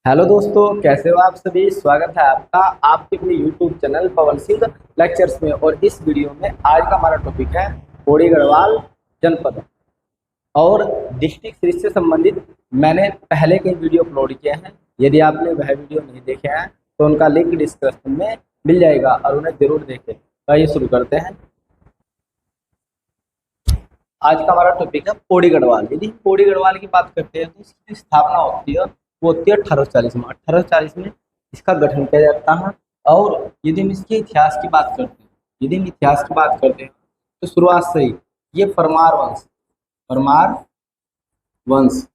Hello दोस्तों, कैसे हो आप सभी। स्वागत है आपका आपके अपने YouTube channel Pawan Singh lectures में। और इस वीडियो में आज का हमारा टॉपिक है पौड़ी गढ़वाल जनपद और डिस्ट्रिक्ट सीरीज से संबंधित। मैंने पहले कई वीडियो अपलोड किए हैं। यदि आपने वह वीडियो नहीं देखे हैं तो उनका लिंक डिस्क्रिप्शन में मिल जाएगा और उन्हें जरूर देखें। आइए शुरू करते हैं। आज का हमारा टॉपिक है पौड़ी गढ़वाल। यदि पौड़ी गढ़वाल की बात करते हैं तो इसकी स्थापना होती है, वो होती है 1840 में। 1840 में इसका गठन किया जाता है। और यदि हम इसके इतिहास की बात करते हैं, यदि हम इतिहास की बात करते हैं तो शुरुआत से ही ये परमार वंश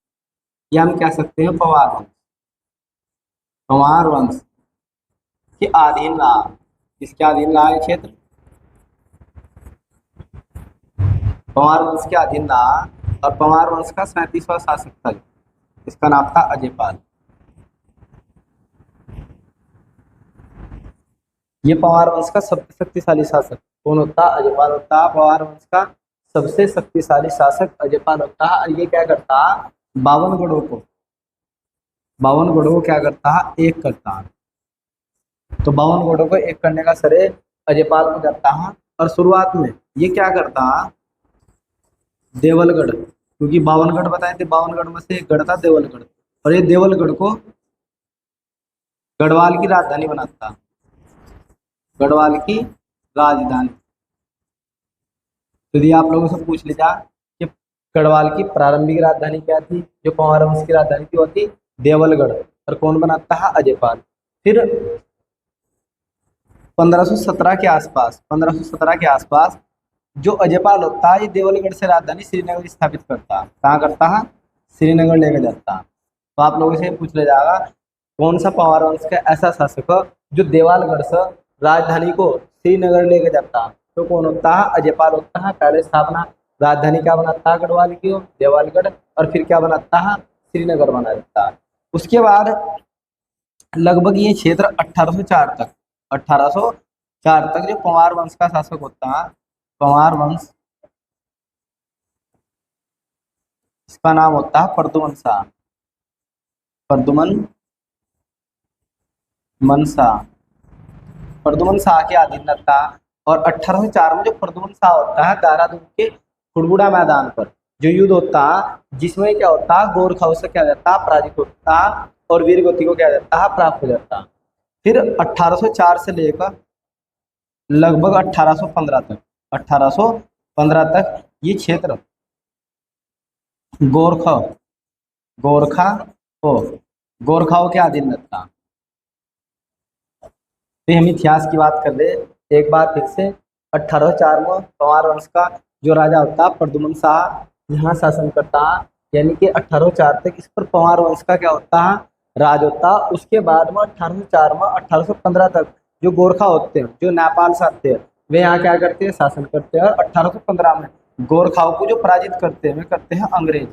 या हम कह सकते हैं पंवार वंश के अधीन रहा। किसके अधीन रहा है क्षेत्र? पंवार वंश के अधीन रहा। और पंवार वंश का 37वां शासक था, इसका नाम था अजयपाल। ये पंवार वंश का सबसे शक्तिशाली शासक कौन होता? अजयपाल होता। पंवार वंश का सबसे शक्तिशाली शासक अजयपाल होता है। और ये क्या करता? 52 गढ़ों को क्या करता है? एक करता है। तो 52 गढ़ों को एक करने का श्रेय अजयपाल को जाता है। और शुरुआत में ये क्या करता? देवलगढ़, क्योंकि 52 गढ़ बताए थे, 52 गढ़ में से एक गढ़ था देवलगढ़। और ये देवलगढ़ को गढ़वाल की राजधानी बनाता। गढ़वाल की राजधानी। यदि आप लोगों से पूछ लिया कि गढ़वाल की प्रारंभिक राजधानी क्या थी, जो पंवार वंश की राजधानी थी, वो थी देवलगढ़। और कौन बनाता है? अजयपाल। फिर 1517 के आसपास जो अजयपाल होता है, ये देवलगढ़ से राजधानी श्रीनगर स्थापित करता है। कहाँ करता है? श्रीनगर लेकर जाता है। तो आप लोगों से पूछ लिया जाएगा कौन सा पंवार वंश का ऐसा शासक जो देवलगढ़ से राजधानी को श्रीनगर लेकर जाता है? तो कौन होता है? अजयपाल होता है। पहले स्थापना राजधानी क्या बनाता है? गढ़वाल की देवलगढ़। और फिर क्या बनाता है? श्रीनगर बना देता है। उसके बाद लगभग ये क्षेत्र 1804 तक जो पंवार वंश का शासक होता है, पंवार वंश, इसका नाम होता है प्रदुमन शाह। प्रदुमन शाह के अधीन रहता। और 1804 में जो प्रदुमन शाह होता है, देहरादून के खुड़बुड़ा मैदान पर जो युद्ध होता है, जिसमें क्या होता है? गोरखाओं से क्या जाता है? पराजित होता है। और वीरगति को क्या जाता है? प्राप्त हो जाता है। फिर 1804 से लेकर लगभग 1815 तक ये क्षेत्र गोरखाओं के अधीन रहता। फिर हम इतिहास की बात कर ले एक बार फिर से। 1804 में पंवार वंश का जो राजा होता प्रदुमन शाह यहाँ शासन करता, यानी कि 1804 तक इस पर पंवार वंश का क्या होता है? राज होता। उसके बाद में 1804 में 1815 तक जो गोरखा होते हैं, जो नेपाल से आते हैं, वे यहाँ क्या करते हैं? शासन करते हैं। और 1815 में गोरखाओं को जो पराजित करते हैं वे करते हैं अंग्रेज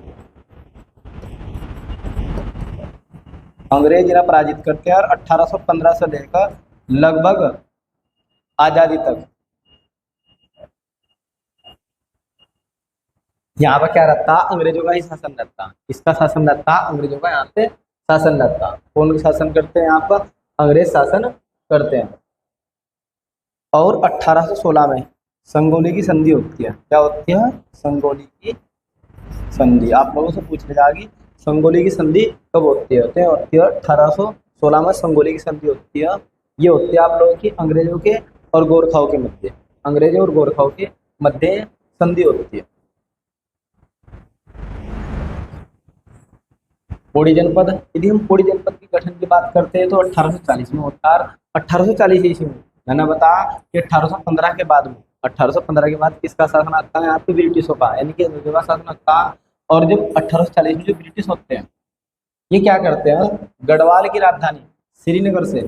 इन्हें पराजित करते हैं। और 1815 से लेकर लगभग आजादी तक यहाँ पर क्या रहता? अंग्रेजों का ही शासन रहता। इसका शासन रहता, अंग्रेजों का यहाँ पे शासन रहता। कौन शासन करते हैं? यहाँ पर अंग्रेज शासन करते हैं। और 1816 में संगोली की संधि होती है। क्या होती है? संगोली की संधि। आप लोगों से पूछ लिया जाएगी संगोली की संधि कब होती है? होती है 1816 में संगोली की संधि होती है। ये होती है आप लोगों की अंग्रेजों के और गोरखाओं के मध्य, अंग्रेजों और गोरखाओं के मध्य संधि होती है। पौड़ी जनपद, यदि हम पौड़ी जनपद के गठन की बात करते हैं तो 1840 में होता है। 1840 ईस्वी में मैंने बताया कि 1815 के बाद में, 1815 के बाद किसका शासन आता है? यहाँ पे ब्रिटिशों का, यानी कि अंग्रेजों का शासन आता है। और जब 1840 में जो ब्रिटिश होते हैं, ये क्या करते हैं? गढ़वाल की राजधानी श्रीनगर से,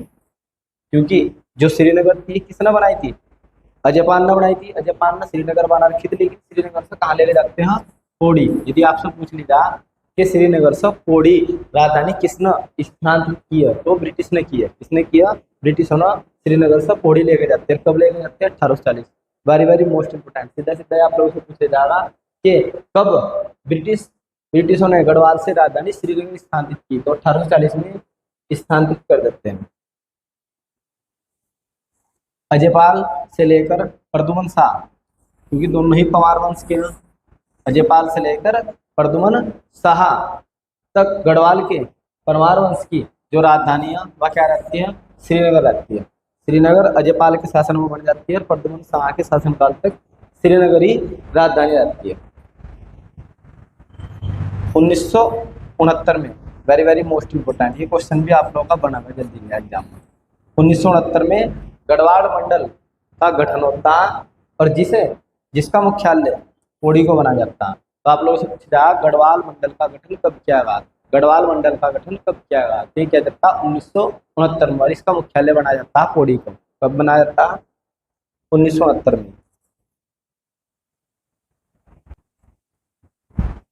क्योंकि जो श्रीनगर थी किसने बनाई थी? अजयपाल ने बनाई थी। अजयपाल ने श्रीनगर बना रखी थी, लेकिन श्रीनगर से कहाँ लेके जाते हैं? पौड़ी। यदि आपसे पूछ लिया कि श्रीनगर से पौड़ी राजधानी किसने स्थानांतरित की है, तो ब्रिटिश ने की है। किसने किया? ब्रिटिशों ने श्रीनगर से पौड़ी लेके जाते हैं। कब लेके जाते हैं? 1840। Very most important. सीधा सीधा आप लोगों से पूछे जा रहा कि कब ब्रिटिशों ने गढ़वाल से राजधानी श्रीनगर स्थानांतरित की? तो 1840 में स्थानांतरित कर देते हैं। अजयपाल से लेकर प्रद्युमन शाह, क्योंकि दोनों ही पंवार वंश के हैं। अजयपाल से लेकर प्रद्युमन शाह तक गढ़वाल के परमार वंश की जो राजधानी है वह क्या रहती है, श्रीनगर रहती है। श्रीनगर अजयपाल के शासन में बन जाती है और प्रद्युमन शाह के शासनकाल तक श्रीनगर ही राजधानी रहती है। 1969 में, वेरी वेरी मोस्ट इंपोर्टेंट, ये क्वेश्चन भी आप लोगों का बना हुआ जल्दी में एग्जाम में। 1969 में गढ़वाल मंडल का गठन होता है और जिसका मुख्यालय पौड़ी को बना जाता है। तो आप लोगों से पूछ रहा है गढ़वाल मंडल का गठन कब किया गया, गढ़वाल मंडल का गठन कब किया गया, तो क्या जाता है 1969 में, और इसका मुख्यालय बनाया जाता है पौड़ी को। कब बनाया जाता है, 1969 में।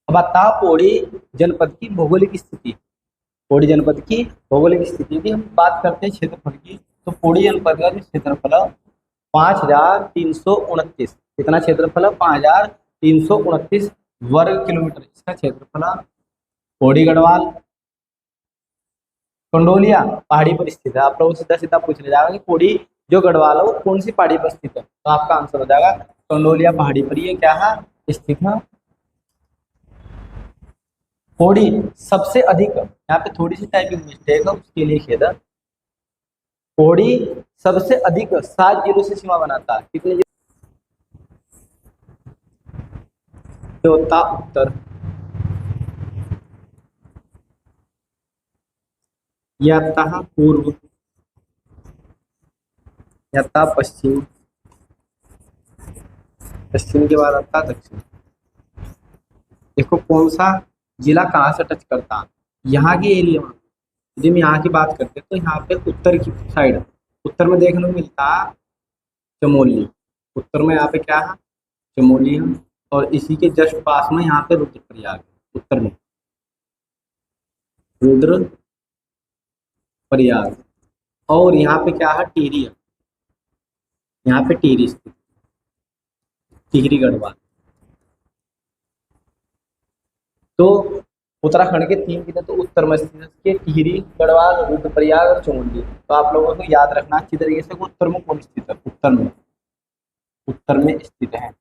अब आता है पौड़ी जनपद की भौगोलिक स्थिति। पौड़ी जनपद की भौगोलिक स्थिति की हम बात करते हैं क्षेत्रफल की, तो पौड़ी जनपद का जो क्षेत्रफल है 5329, कितना क्षेत्रफल है, 5329 वर्ग किलोमीटर इसका क्षेत्रफल है। पौड़ी गढ़वाल कंडोलिया पहाड़ी पर स्थित है। आप लोगों से सीधा सीधा पूछ लिया जाएगा कि पौड़ी जो गढ़वाल है वो कौन सी पहाड़ी पर स्थित है, तो आपका आंसर हो जाएगा कंडोलिया पहाड़ी पर ये क्या है, स्थित है। पौड़ी सबसे अधिक, यहाँ पे थोड़ी सी टाइपिंग मिस्टेक है उसके लिए खेद है। पौड़ी सबसे अधिक 7 जिलों से सीमा बनाता है। कितने जिले होता, उत्तर, यह आता है पूर्व, यह आता पश्चिम, पश्चिम के बाद आता दक्षिण। देखो कौन सा जिला कहाँ से टच करता है, यहाँ के एरिया में। यदि हम यहाँ की बात करते हैं तो यहाँ पे उत्तर की साइड, उत्तर में देखने को मिलता है चमोली। उत्तर में यहाँ पे क्या है, चमोली है, और इसी के जस्ट पास में यहाँ पे रुद्रप्रयाग, उत्तर में रुद्रप्रयाग, और यहाँ पे क्या है, टिहरी है। यहाँ पे टिहरी स्थित, टिहरी गढ़वाल। तो उत्तराखंड के 3 जिले तो उत्तर में स्थित है, टिहरी, गढ़वाल, रुद्रप्रयाग और चमोली। तो आप लोगों को याद रखना अच्छी तरीके से उत्तर में कौन स्थित है, उत्तर में स्थित है।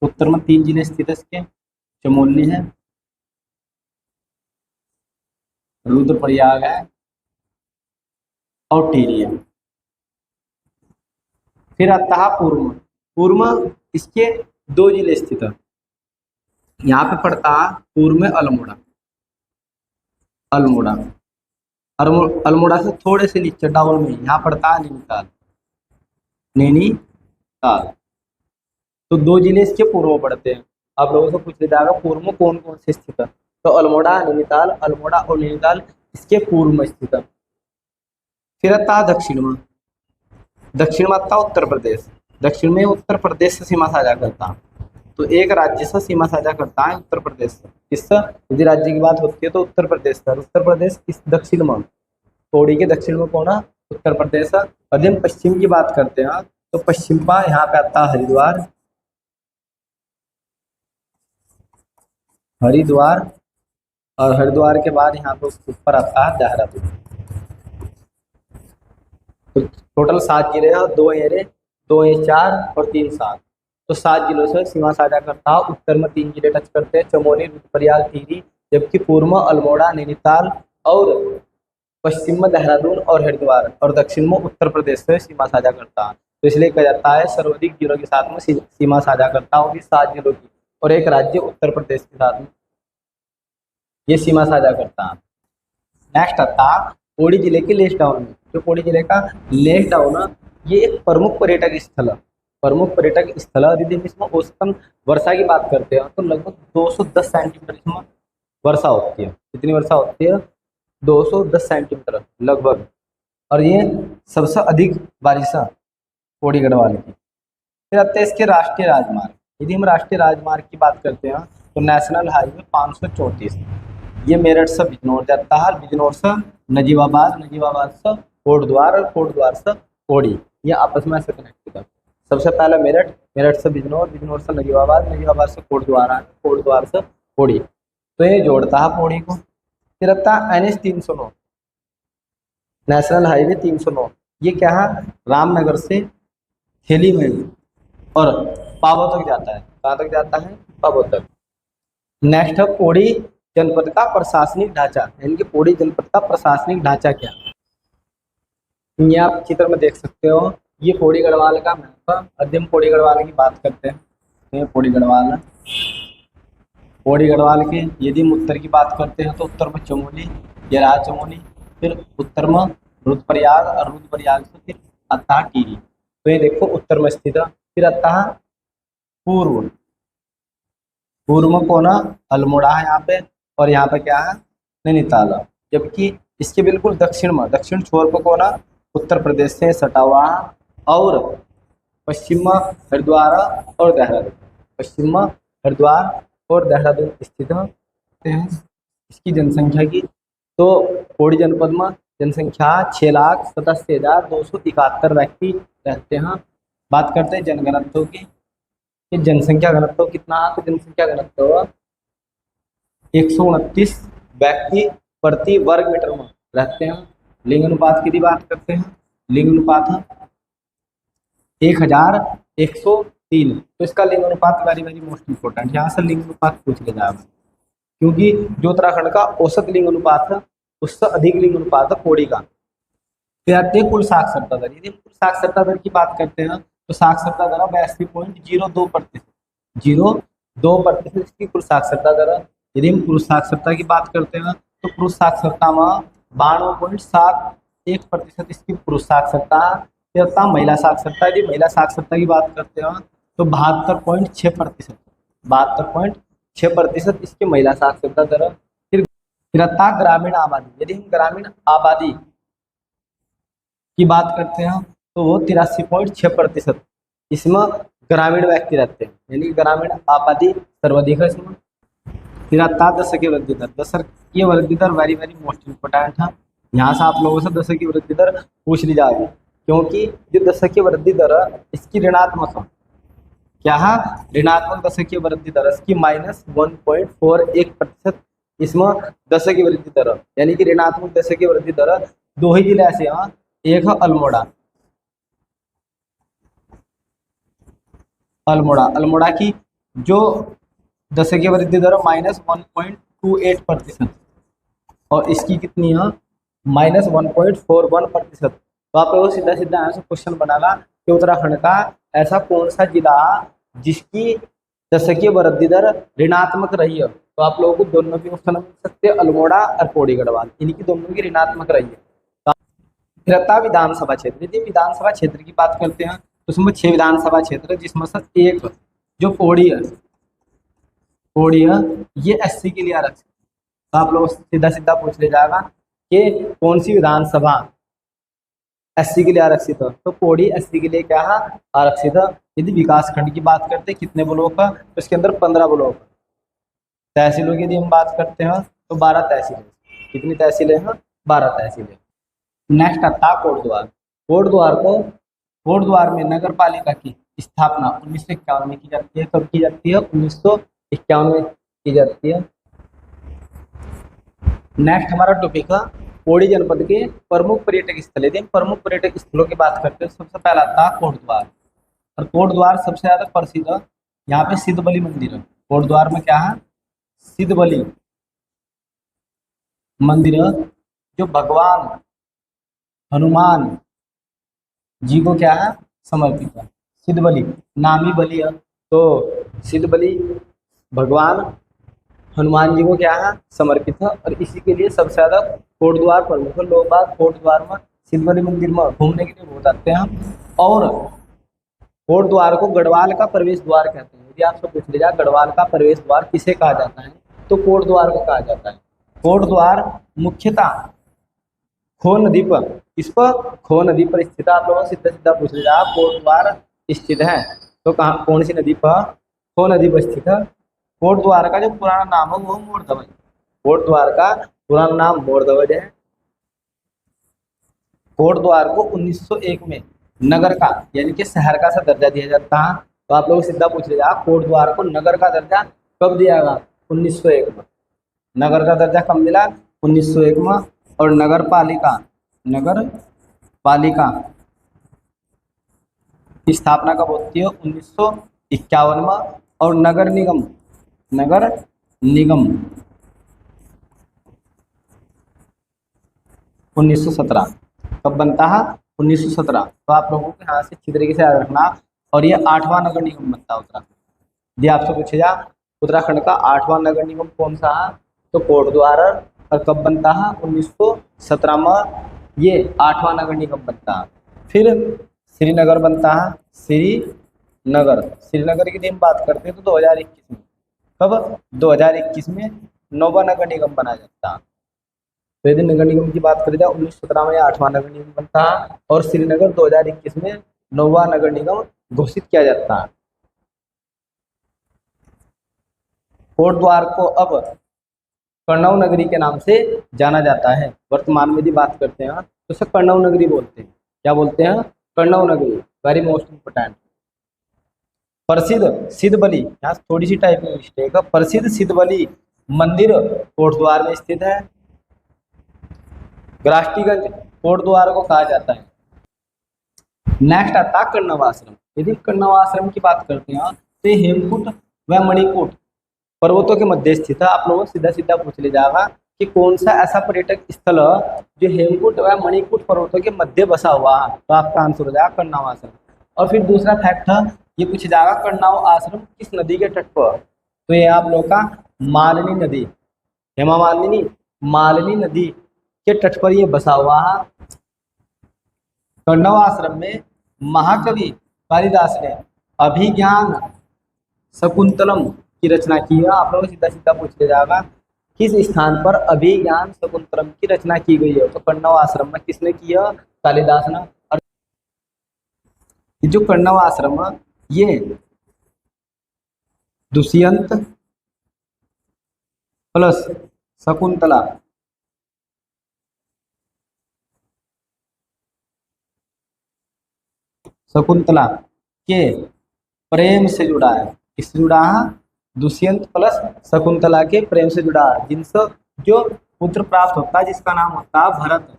उत्तर में 3 जिले स्थित है इसके, चमोली है, रुद्रप्रयाग है और टिहरी है। फिर आता है पूर्व, पूर्व इसके 2 जिले स्थित है। यहाँ पे पड़ता है पूर्व में अल्मोड़ा, अल्मोड़ा, अल्मोड़ा से थोड़े से नीचे डाउन में यहाँ पड़ता है नैनीताल, नैनीताल। तो 2 जिले इसके पूर्व में पड़ते हैं। आप लोगों से पूछ लिया जाएगा पूर्व में कौन कौन से स्थित है, तो अल्मोड़ा, नैनीताल, अल्मोड़ा और नैनीताल इसके पूर्व में स्थित है। फिर आता है दक्षिण में, दक्षिण में आता है उत्तर प्रदेश। दक्षिण में उत्तर प्रदेश से सीमा साझा करता है। तो एक राज्य से सीमा साझा करता है उत्तर प्रदेश से, किससे, यदि राज्य की बात होती है तो उत्तर प्रदेश से। उत्तर प्रदेश इस दक्षिण में, पौड़ी के दक्षिण में कौन है, उत्तर प्रदेश है। यदि हम पश्चिम की बात करते हैं तो पश्चिम का यहाँ पे आता है हरिद्वार, हरिद्वार, और हरिद्वार के बाद यहाँ पे उसके ऊपर आता है देहरादून। तो टोटल 7 जिले हैं, 2 एरे, 2 ए 4 और 3 7। तो 7 जिलों से सीमा साझा करता है। उत्तर में 3 जिले टच करते हैं, चमोली, रुद्रप्रयाग, टिहरी, जबकि पूर्व में अल्मोड़ा, नैनीताल, और पश्चिम में देहरादून और हरिद्वार, और दक्षिण में उत्तर प्रदेश से सीमा साझा करता है। तो इसलिए कहा जाता है सर्वाधिक जिलों के साथ में सीमा साझा करता होगी 7 जिलों की, और एक राज्य उत्तर प्रदेश के साथ में ये सीमा साझा करता है। नेक्स्ट आता है पौड़ी जिले के लेस डाउन में। जो पौड़ी जिले का लेस डाउन है ये एक प्रमुख पर्यटक स्थल है, प्रमुख पर्यटक स्थल है। यदि हम इसमें औसतन वर्षा की बात करते हैं तो लगभग 210 सेंटीमीटर इसमें वर्षा होती है। कितनी वर्षा होती है, 210 सेंटीमीटर लगभग, और ये सबसे अधिक बारिश है पौड़ी गढ़वाल की। फिर आते हैं इसके राष्ट्रीय राजमार्ग। यदि हम राष्ट्रीय राजमार्ग की बात करते हैं तो नेशनल हाईवे 534, ये मेरठ से बिजनौर जाता है, बिजनौर से नजीबाबाद, नजीबाबाद से कोटद्वार, और कोटद्वार से पौड़ी, ये आपस में ऐसे कनेक्टेड है। सबसे पहले मेरठ, मेरठ से बिजनौर, बिजनौर से नजीबाबाद, नजीबाबाद से कोटद्वार, कोटद्वार से पौड़ी, तो ये जोड़ता है पौड़ी को। फिर आता है NH 309, नेशनल हाईवे 309। ये क्या है, रामनगर से थेली में और पाबौ तक जाता है। कहाँ तक जाता है, पाबौ तक। नेक्स्ट है पौड़ी जनपद का प्रशासनिक ढांचा, यानी कि पौड़ी जनपद का प्रशासनिक ढांचा क्या। ये आप चित्र में देख सकते हो, ये पौड़ी गढ़वाल का मैप है। यदि हम पौड़ी गढ़वाल की बात करते हैं तो ये पौड़ी गढ़वाल है। पौड़ी गढ़वाल के यदि हम उत्तर की बात करते हैं तो उत्तर में चमोली, ये रहा चमोली। फिर उत्तर में रुद्रप्रयाग, और रुद्रप्रयाग से फिर आता है टिहरी। तो ये देखो उत्तर में स्थित है। फिर आता है पूर्व, पूर्व में कौन है, अल्मोड़ा है यहाँ पे, और यहाँ पे क्या है, नैनीताल है। जबकि इसके बिल्कुल दक्षिण में, दक्षिण छोर पर कौन है, उत्तर प्रदेश से सटा हुआ है। और पश्चिम में हरिद्वार और देहरादून, पश्चिम में हरिद्वार और देहरादून स्थित हैं। इसकी जनसंख्या की तो पौड़ी जनपद में जनसंख्या 6,87,271 व्यक्ति रहते हैं। बात करते हैं जनघनत्व की, कि जनसंख्या घनत्व कितना है, तो जनसंख्या घनत्व 129 व्यक्ति प्रति वर्ग मीटर में रहते हैं। लिंग अनुपात की बात करते हैं, लिंग अनुपात है 1103। तो इसका लिंग अनुपात वेरी वेरी मोस्ट इंपोर्टेंट, यहाँ से लिंग अनुपात पूछ लिया जाएगा, क्योंकि जो उत्तराखंड का औसत लिंग अनुपात है उससे अधिक लिंग अनुपात है पौड़ी का। फिर आते हैं कुल साक्षरता दर। यदि कुल साक्षरता दर की बात करते हैं तो साक्षरता दर 82.02%, 02% इसकी कुल साक्षरता दर है। यदि हम पुरुष साक्षरता की बात करते हैं तो पुरुष साक्षरता में 92.71% इसकी पुरुष साक्षरता है। महिला साक्षरता, यदि महिला साक्षरता की बात करते हैं तो 72.6%, 72.6% इसकी महिला साक्षरता दर है। फिर आता ग्रामीण आबादी। यदि हम ग्रामीण आबादी की बात करते हैं तो वो 83.6% इसमें ग्रामीण व्यक्ति रहते हैं, यानी ग्रामीण आबादी सर्वाधिक है इसमें। फिर आता दशकीय वृद्धि दर। दशकीय वृद्धि दर वेरी वेरी मोस्ट इंपोर्टेंट है, यहाँ से आप लोगों से दशकीय वृद्धि दर पूछ ली जाएगी, क्योंकि जो दशकीय वृद्धि दर है इसकी ऋणात्मक है। क्या है, ऋणात्मक दशकीय वृद्धि दर, इसकी -1.41% इसमें दशकीय वृद्धि दर, यानी कि ऋणात्मक दशकीय वृद्धि दर। दो ही जिले ऐसे हैं, एक है अल्मोड़ा, अल्मोड़ा की जो दशकीय वृद्धि दर -1.28%, और इसकी कितनी है, -1.41%। तो आप लोग सीधा सीधा यहाँ से क्वेश्चन बनाना कि उत्तराखंड का ऐसा कौन सा जिला जिसकी दशकीय वृद्धि दर ऋणात्मक रही है। तो आप लोगों को दोनों भी ऑप्शन मिल सकते हैं, अल्मोड़ा और पौड़ी गढ़वाल, इनकी दोनों की ऋणात्मक रही है। फिर आता विधानसभा क्षेत्र। यदि विधानसभा क्षेत्र की बात करते हैं तो उसमें 6 विधानसभा क्षेत्र है, जिसमें से एक जो पौड़ी है, पौड़ी है ये SC के लिए आरक्षित। तो आप लोग सीधा सीधा पूछ ले जाएगा कि कौन सी विधानसभा SC के लिए आरक्षित है, तो पौड़ी SC के लिए क्या है, आरक्षित है। यदि विकास खंड की बात करते हैं कितने ब्लॉक है, तो इसके अंदर 15 ब्लॉक। तहसीलों की यदि हम बात करते हैं तो 12 तहसीलें। कितनी तहसीलें हैं, 12 तहसीलें। नेक्स्ट आता कोटद्वार। कोटद्वार में नगर पालिका की स्थापना 1951 में की जाती है। कब की जाती है, 1951 में की जाती है। नेक्स्ट हमारा टॉपिक है पौड़ी जनपद के प्रमुख पर्यटक स्थल। यदि प्रमुख पर्यटक स्थलों की बात करते हैं सबसे पहला आता है कोटद्वार, और कोटद्वार सबसे ज्यादा प्रसिद्ध है। यहाँ पे सिद्ध बलि मंदिर है। कोटद्वार में क्या है, सिद्ध बलि मंदिर है, जो भगवान हनुमान जी को क्या है, समर्पित है। सिद्ध बलि नामी बलि है, तो सिद्ध बलि भगवान हनुमान जी को क्या है, समर्पित है। और इसी के लिए सबसे ज्यादा कोटद्वार प्रमुख है। लोग बाग कोटद्वार में सिद्ध बलि मंदिर में घूमने के लिए बहुत आते हैं। और कोटद्वार को गढ़वाल का प्रवेश द्वार कहते हैं। यदि आपसे पूछ लिया जाए गढ़वाल का प्रवेश द्वार किसे कहा जाता है, तो कोटद्वार को कहा जाता है। कोटद्वार मुख्यतः खो नदी पर, इस पर खो नदी पर स्थित। आप लोगों से सीधा सीधा पूछ लिया कोटद्वार स्थित है तो कहाँ, कौन सी नदी पर, खो नदी पर स्थित है। कोटद्वार का जो पुराना नाम है वो मोरध्वज। कोटद्वार का पुराना नाम मोरध्वज है। कोटद्वार को 1901 में नगर का यानी कि शहर का सा दर्जा दिया जाता है। तो आप लोग सीधा पूछ लीजिए कोटद्वार को नगर का दर्जा कब दिया गया, 1901 में। नगर का दर्जा कब मिला, 1901 में, और नगर पालिका की स्थापना कब होती है? 1951 में। और नगर निगम 1917 कब बनता है? 1917। तो आप लोगों को यहाँ से अच्छी तरीके से याद रखना। और ये 8वां नगर निगम बनता है उत्तराखंड। ये आपसे पूछेगा उत्तराखंड का 8वां नगर निगम कौन सा है? तो कोटद्वार। और कब बनता है? 1917 में ये 8वां नगर निगम बनता है। फिर श्रीनगर बनता है। श्रीनगर की हम बात करते हैं तो 2021 में। कब? 2021 में 9वां नगर निगम बनाया जाता है। तो यदि नगर निगम की बात करें जाए 1917 में 8वां नगर निगम बनता है, और श्रीनगर 2021 में 9वां नगर निगम घोषित किया जाता है। कोटद्वार को अब कण्व नगरी के नाम से जाना जाता है। वर्तमान में यदि बात करते हैं तो उसे कण्व नगरी बोलते हैं। क्या बोलते हैं? कण्व नगरी। Very most important. प्रसिद्ध सिद्धबली, यहाँ थोड़ी सी टाइपिंग मिस्टेक है। प्रसिद्ध सिद्धबली मंदिर कोटद्वार में स्थित है। ग्राष्टीगंज कोटद्वार को कहा जाता है। नेक्स्ट आता है कण्व आश्रम। यदि कण्व आश्रम की बात करते हैं तो हेमकूट व मणिकूट पर्वतों के मध्य स्थित है। आप लोगों को सीधा सीधा पूछ ले जाएगा कि कौन सा ऐसा पर्यटक स्थल है जो हेमकूट व मणिकूट पर्वतों के मध्य बसा हुआ है? तो आपका आंसर हो जाएगा कण्व आश्रम। और फिर दूसरा फैक्ट है, ये पूछ जाएगा कण्व आश्रम किस नदी के तट पर? तो ये आप लोग का मालिनी नदी, हेमा मालिनी नदी के तट पर ये बसा हुआ है। कण्व आश्रम में महाकवि कालिदास ने अभिज्ञान शकुंतलम की रचना की है। आप लोग सीधा सीधा पूछ ले जाएगा किस स्थान पर अभिज्ञान शकुंतलम की रचना की गई है? तो कण्व आश्रम में किसने की है? कालिदास ने। और जो कण्व आश्रम है ये दुष्यंत प्लस शकुंतला के प्रेम से जुड़ा है। किससे जुड़ा है? दुष्यंत प्लस शकुंतला के प्रेम से जुड़ा है, जिनसे जो पुत्र प्राप्त होता है जिसका नाम होता है भरत।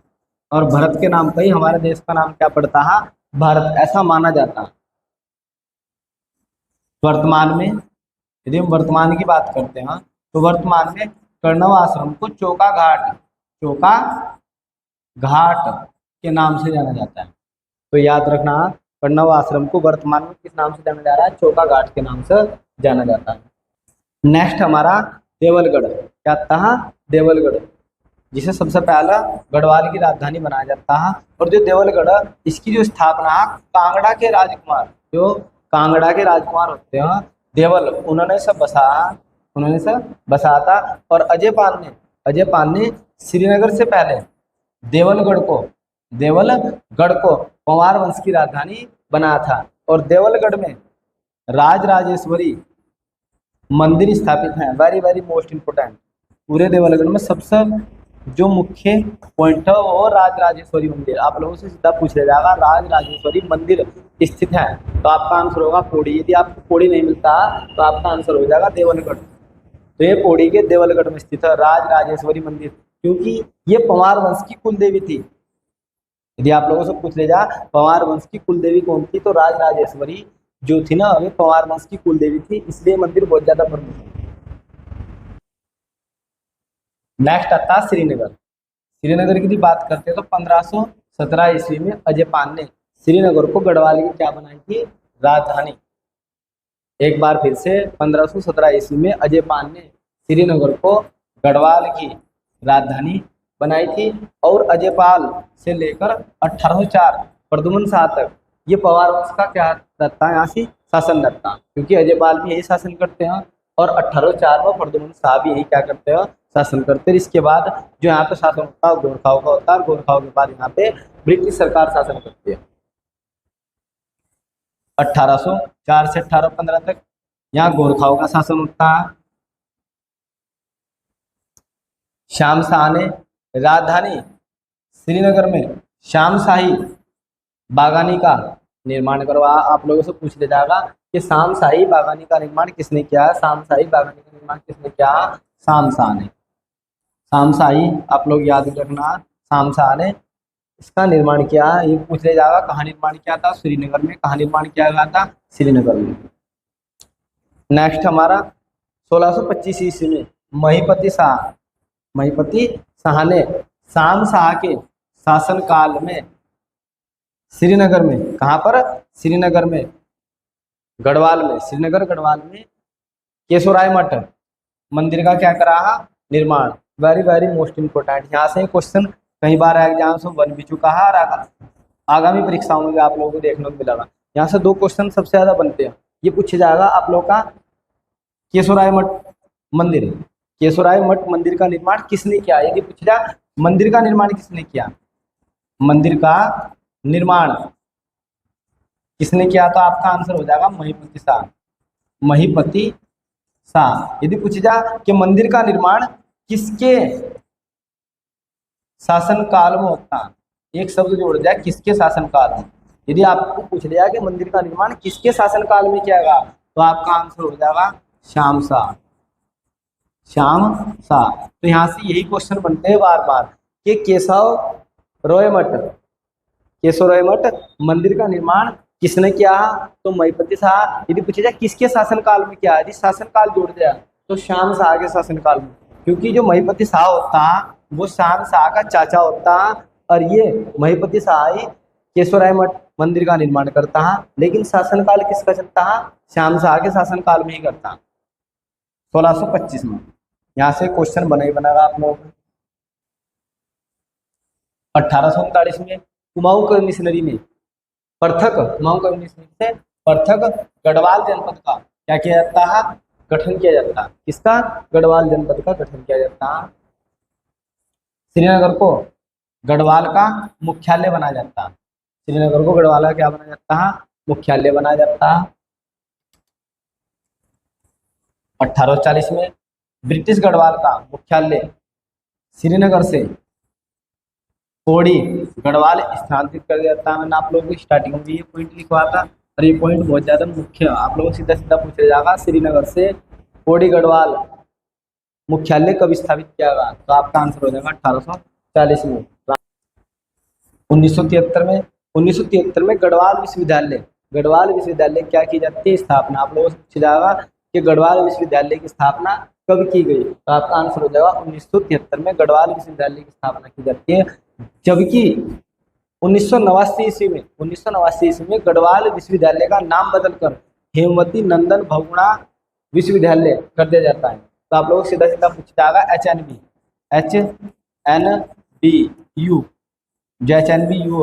और भरत के नाम पर ही हमारे देश का नाम क्या पड़ता है? भारत, ऐसा माना जाता है। वर्तमान में यदि हम वर्तमान की बात करते हैं तो वर्तमान में कण्व आश्रम को चोका घाट के नाम से जाना जाता है। तो याद रखना कण्व आश्रम को वर्तमान में किस नाम से जाना जा रहा है? चोका घाट के नाम से जाना जाता है। नेक्स्ट हमारा देवलगढ़। क्या था? देवलगढ़, जिसे सबसे पहला गढ़वाल की राजधानी बनाया जाता है। और जो देवलगढ़ इसकी जो स्थापना कांगड़ा के राजकुमार होते हैं देवल, उन्होंने सब बसाया था। और अजय पाल ने श्रीनगर से पहले देवलगढ़ को पंवार वंश की राजधानी बनाया था। और देवलगढ़ में राजराजेश्वरी मंदिर स्थापित है। Very very most important. पूरे देवलगढ़ में सबसे जो मुख्य पॉइंट है वो राजराजेश्वरी मंदिर। आप लोगों से सीधा पूछ लिया जाएगा राजराजेश्वरी मंदिर स्थित है, तो आपका आंसर होगा पौड़ी। यदि आपको पौड़ी नहीं मिलता तो आपका आंसर हो जाएगा देवलगढ़। तो ये पौड़ी के देवलगढ़ में स्थित है राजराजेश्वरी मंदिर, क्योंकि ये पंवार वंश की कुल देवी थी। यदि आप लोगों से पूछ ले जा पंवार वंश की कुल देवी कौन थी, तो राजराजेश्वरी जो थी ना, वे पंवार वंश की कुल देवी थी, इसलिए मंदिर बहुत ज्यादा प्रमुख है। नेक्स्ट आता है श्रीनगर की बात करते हैं तो 1517 ईस्वी में अजय पाल ने श्रीनगर को गढ़वाल की क्या बनाई थी? राजधानी। एक बार फिर से 1517 ईस्वी में अजय पाल ने श्रीनगर को गढ़वाल की राजधानी बनाई थी। और अजय पाल से लेकर 1804 प्रद्युम्न शाह तक ये पंवार वंश का क्या रहता है? यहाँ से शासन रहता है, क्योंकि अजय पाल भी यही शासन करते हैं और 1804 में प्रद्युम्न शाह भी यही क्या करते हैं? शासन करते हैं। इसके बाद जो यहाँ पे शासन होता है गोरखाओं का होता है, और गोरखाओं के बाद यहाँ पे ब्रिटिश सरकार शासन करती है 1804 से 1815 तक। यहाँ गोरखाओं का शासन होता है। श्याम शाह ने राजधानी श्रीनगर में श्यामशाही बागानी का निर्माण करवाया। आप लोगों से पूछ ले जाएगा कि श्यामशाही बागानी का निर्माण किसने किया है? श्यामशाही बागानी का निर्माण किसने किया? श्याम शाह ने। शामशाही आप लोग याद रखना, शामशाह ने इसका निर्माण किया। ये पूछ ले जाएगा कहाँ निर्माण किया था, श्रीनगर में। कहाँ निर्माण किया गया था, श्रीनगर में। नेक्स्ट हमारा 1625 ईस्वी में महिपति शाह ने शामशाह के शासनकाल में श्रीनगर में, कहाँ पर, श्रीनगर में, गढ़वाल में, श्रीनगर गढ़वाल में केशवराय मठ मंदिर का क्या करा, निर्माण। वेरी वेरी मोस्ट इंपोर्टेंट, यहाँ से क्वेश्चन कई बार एग्जाम से बन भी चुका है और आगामी परीक्षाओं में भी आप लोगों को देखने को मिलेगा। यहाँ से 2 क्वेश्चन सबसे ज्यादा बनते हैं। ये पूछा जाएगा आप लोग का केशवराय मठ मंदिर, केशवराय मठ मंदिर का निर्माण किसने किया। यदि पूछा जाए मंदिर का निर्माण किसने किया, मंदिर का निर्माण किसने किया, तो आपका आंसर हो जाएगा महिपति शाह, महिपति शाह। यदि पूछा जाए कि मंदिर का निर्माण किसके शासनकाल में होता, एक शब्द जोड़ दिया, किसके शासनकाल में। यदि आपको पूछ लिया कि मंदिर का निर्माण किसके शासनकाल में किया गया, तो आपका आंसर हो जाएगा शामशाह, शामशाह। तो यहाँ से यही क्वेश्चन बनते हैं बार बार कि केशवराय मठ मंदिर का निर्माण किसने किया, तो महिपति शाह। यदि पूछा जाए किसके शासनकाल में किया, यदि शासनकाल जोड़ दिया तो शामशाह के शासनकाल में, क्योंकि जो महिपति शाह होता वो शामशाह का चाचा होता और ये महिपति शाह ही केशवराय मठ मंदिर का निर्माण करता है, लेकिन शासनकाल किसका चलता है, शामशाह के शासनकाल में ही करता 1625 में। यहाँ से क्वेश्चन बना ही बनेगा आप लोगों को। 1839 में कुमाऊं कमिश्नरी में कुमाऊं कमिश्नरी से पृथक गढ़वाल जनपद का क्या किया जाता है, गठन किया जाता है। किसका, गढ़वाल जनपद का गठन किया जाता है। श्रीनगर को गढ़वाल का मुख्यालय बनाया जाता है, श्रीनगर को गढ़वाल का क्या बनाया जाता है, मुख्यालय बनाया जाता है। 1840 में ब्रिटिश गढ़वाल का मुख्यालय श्रीनगर से पौड़ी गढ़वाल स्थानांतरित कर दिया जाता है। मैंने आप लोगों को स्टार्टिंग में ये पॉइंट लिखवा था और ये पॉइंट बहुत ज्यादा मुख्य है, आप लोगों को सीधा सीधा पूछा जाएगा श्रीनगर से पौड़ी गढ़वाल मुख्यालय कब स्थापित किया गया, तो आपका आंसर हो जाएगा 1840 में। 1973 में गढ़वाल विश्वविद्यालय क्या की जाती है, स्थापना। आप लोगों से पूछा जाएगा कि गढ़वाल विश्वविद्यालय की स्थापना कब की गई, तो आपका आंसर हो जाएगा 1973 में गढ़वाल विश्वविद्यालय की स्थापना की जाती है। जबकि 1989 ईस्वी में गढ़वाल विश्वविद्यालय का नाम बदलकर हेमवती नंदन बहुगुणा विश्वविद्यालय कर दिया जाता है। तो आप लोग सीधा सीधा पूछा जाएगा HNBU जो HNBU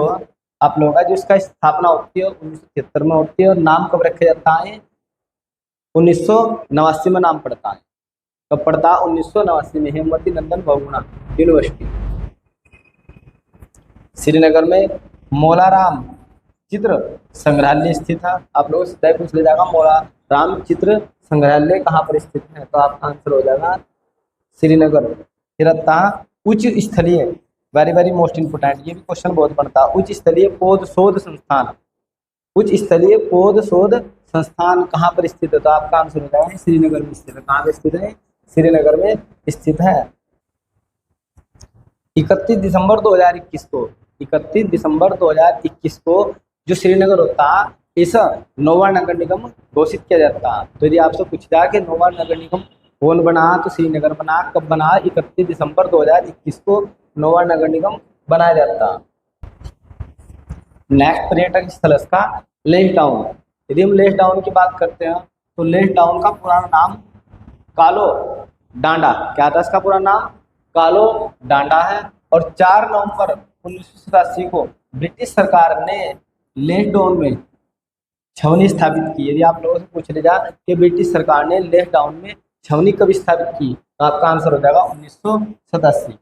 आप लोगों का जो इसका स्थापना होती है 1973 में होती है और नाम कब रखा जाता है, 1989 में नाम पड़ता है। कब पड़ता है, 1989 में, हेमवती नंदन बहुगुणा यूनिवर्सिटी। श्रीनगर में मौलाराम चित्र संग्रहालय स्थित है। आप लोगों से पूछ ले जाएगा मौलाराम चित्र संग्रहालय कहाँ पर स्थित है, तो आपका आंसर हो जाएगा श्रीनगर। फिर आता उच्च स्थलीय, वेरी वेरी मोस्ट इंपोर्टेंट, ये भी क्वेश्चन बहुत बनता है। उच्च स्थलीय पौध शोध संस्थान कहाँ पर स्थित है, तो आपका आंसर हो जाएगा श्रीनगर में स्थित है। कहाँ पर स्थित है, श्रीनगर में स्थित है। 31 दिसंबर 2021 को जो श्रीनगर होता है इस नौवां नगर निगम घोषित किया जाता है। तो यदि आपसे पूछता है कि नौवां नगर निगम कौन बना, तो श्रीनगर बना। कब बना, 31 दिसंबर 2021 को नौवां नगर निगम बनाया जाता है। नेक्स्ट पर्यटक स्थल इसका लेह टाउन। यदि हम लेह टाउन की बात करते हैं तो लेह टाउन का पुराना नाम कालो डांडा, क्या था इसका पूरा नाम, कालो डांडा है। और 4 नवंबर 1987 को ब्रिटिश सरकार ने लेह टाउन में छावनी स्थापित की। यदि आप लोगों से पूछ ले जाए कि ब्रिटिश सरकार ने लेह टाउन में छावनी कब स्थापित की, तो आपका आंसर हो जाएगा 1987।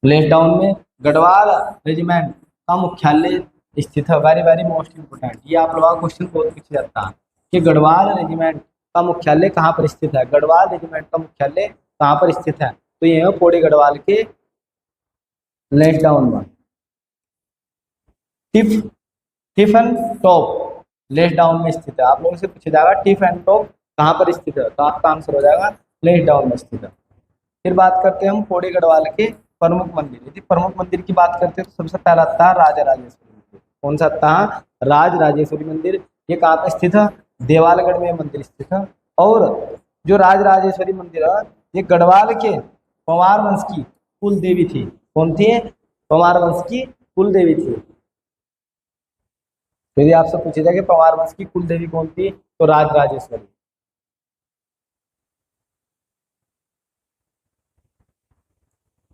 लेह टाउन में गढ़वाल रेजिमेंट का मुख्यालय स्थित है। वेरी वेरी मोस्ट इंपोर्टेंट, ये आप लोगों का क्वेश्चन बहुत पूछा जाता है कि गढ़वाल रेजिमेंट का मुख्यालय कहाँ पर स्थित है, गढ़वाल रेजिमेंट का मुख्यालय कहाँ पर स्थित है, तो ये है पौड़ी गढ़वाल के लेह टाउन में। Tiff and top Leh town में स्थित है। आप लोगों से पूछा जाएगा टिफ एंड टॉप कहाँ पर स्थित है, तो आपका आंसर हो जाएगा लेह टाउन में स्थित है। फिर बात करते हैं हम पौड़ी गढ़वाल के प्रमुख मंदिर। यदि प्रमुख मंदिर की बात करते हैं तो सबसे पहला आता है राजराजेश्वरी मंदिर। कौन सा आता है? राजराजेश्वरी मंदिर। ये कहाँ पे स्थित है? देवालगढ़ में मंदिर स्थित है। और जो राजराजेश्वरी मंदिर है ये गढ़वाल के पंवार वंश की कुल देवी थी। कौन थी? पंवार वंश की कुल देवी थी। तो यदि आपसे पूछा जाए कि पंवार वंश की कुल देवी कौन थी तो राजराजेश्वरी।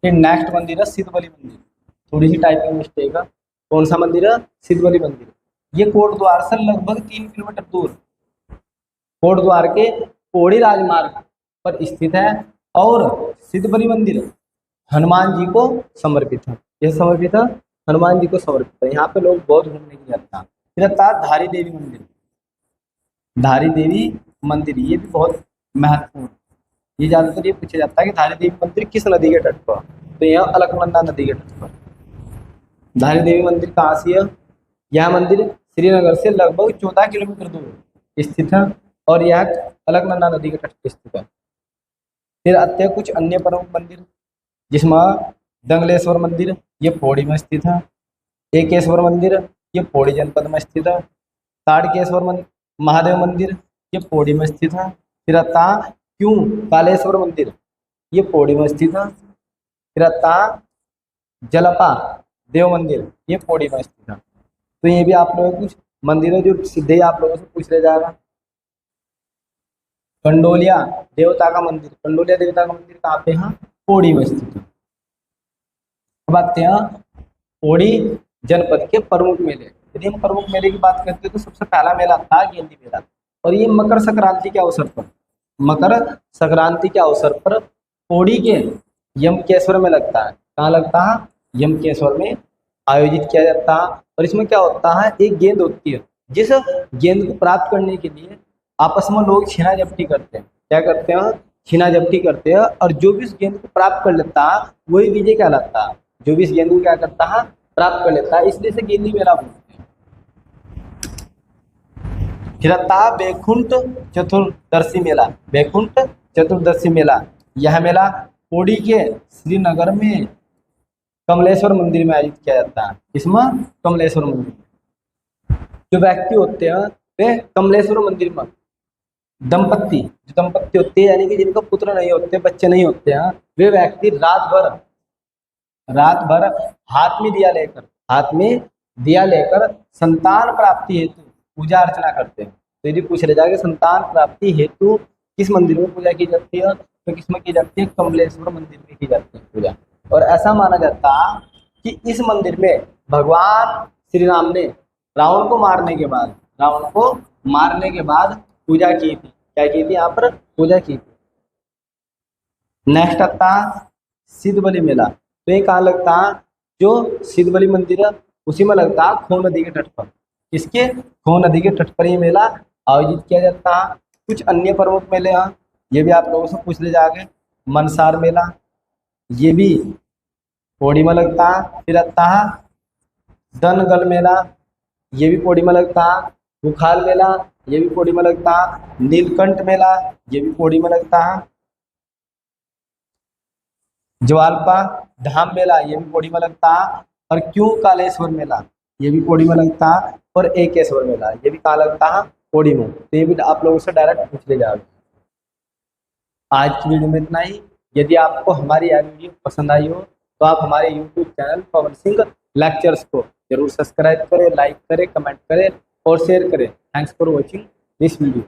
फिर नेक्स्ट मंदिर है सिद्धबली मंदिर। थोड़ी सी टाइपिंग मिस्टेक है। कौन सा मंदिर है? सिद्धबली मंदिर। ये कोट द्वार से लगभग 3 किलोमीटर दूर कोट द्वार के पौड़ी राजमार्ग पर स्थित है। और सिद्धबली मंदिर हनुमान जी को समर्पित है। यह समर्पित है हनुमान जी को समर्पित है। यहाँ पे लोग बहुत घूमने के लिए आते हैं। फिर आता है धारी देवी मंदिर। धारी देवी मंदिर ये भी बहुत महत्वपूर्ण। ये ज्यादातर ये पूछा जाता है कि धारी देवी मंदिर किस नदी के तट पर? तो यह अलकनंदा नदी के तट पर। धारी देवी मंदिर कहाँ से है? यह मंदिर श्रीनगर से लगभग 14 किलोमीटर दूर स्थित है और यह अलकनंदा नदी के तट पर स्थित है। फिर आते हैं कुछ अन्य प्रमुख मंदिर जिसमें दंगलेश्वर मंदिर ये पौड़ी में स्थित है। एकेश्वर मंदिर ये पौड़ी जनपद में स्थित है। ताड़केश्वर महादेव मंदिर ये पौड़ी में स्थित है। फिर आता क्यों कालेश्वर मंदिर ये पौड़ी में स्थित है। फिर आता जलपा देव मंदिर ये पौड़ी में स्थित है। तो ये भी आप लोगों को कुछ मंदिर है जो सीधे ही आप लोगों से पूछ ले जाएगा। कंडोलिया देवता का मंदिर। कंडोलिया देवता का मंदिर कहाँ पे है? पौड़ी में स्थित है। अब आते हैं पौड़ी जनपद के प्रमुख मेले। यदि हम प्रमुख मेले की बात करते हैं तो सबसे पहला मेला था गेंदी मेला। और ये मकर संक्रांति के अवसर पर पौड़ी के यमकेश्वर में लगता है। कहाँ लगता है? यमकेश्वर में आयोजित किया जाता है। और इसमें क्या होता है? एक गेंद होती है जिस गेंद को प्राप्त करने के लिए आपस में लोग छीना झपटी करते हैं। क्या करते हैं? छीना झपटी करते हैं। और जो भी इस गेंद को प्राप्त कर लेता है वही विजय कहलाता है। जो भी इस गेंद को क्या करता है? प्राप्त कर लेता है। इसलिए से गेंदी मेला बोलते हैं। फिर आता बैकुंठ चतुर्दशी मेला। बैकुंठ चतुर्दशी मेला यह मेला पौड़ी के श्रीनगर में कमलेश्वर मंदिर में आयोजित किया जाता है। इसमें कमलेश्वर मंदिर जो व्यक्ति होते हैं वे कमलेश्वर मंदिर में जो दंपत्ति होते हैं यानी कि जिनका पुत्र नहीं होते, बच्चे नहीं होते हैं, वे व्यक्ति रात भर हाथ में दिया लेकर संतान प्राप्ति हेतु पूजा अर्चना करते हैं। तो यदि पूछ ले जाएगा संतान प्राप्ति हेतु किस मंदिर में पूजा की जाती है तो किसमें की जाती है? कमलेश्वर मंदिर में की जाती है पूजा। और ऐसा माना जाता है कि इस मंदिर में भगवान श्री राम ने रावण को मारने के बाद पूजा की थी। क्या की थी? यहाँ पर पूजा की थी। नेक्स्ट आता सिद्धबली मेला। तो ये कहाँ लगता है? जो सिद्धबली मंदिर है उसी में लगता है खो नदी के तट पर। इसके खो नदी के तट पर ये मेला आयोजित किया जाता है। कुछ अन्य प्रमुख मेले हैं ये भी आप लोगों से पूछ ले जाओगे। मनसार मेला ये भी पौड़ी में लगता है। फिर आता है दनगल मेला ये भी पौड़ी में लगता है। बुखाल मेला ये भी पौड़ी में लगता है। नीलकंठ मेला ये भी पौड़ी में लगता है। ज्वालपा धाम मेला ये भी पौड़ी में लगता है। और क्यों कालेश्वर मेला ये भी पौड़ी में लगता है। और एकेश्वर मेला ये भी कहाँ लगता है? पौड़ी में। तो ये भी आप लोगों से डायरेक्ट पूछ ले जाओगे। आज की वीडियो में इतना ही। यदि आपको हमारी यह वीडियो पसंद आई हो तो आप हमारे YouTube channel Pawan Singh lectures को जरूर सब्सक्राइब करें, लाइक करें, कमेंट करें और शेयर करें। Thanks for watching this video.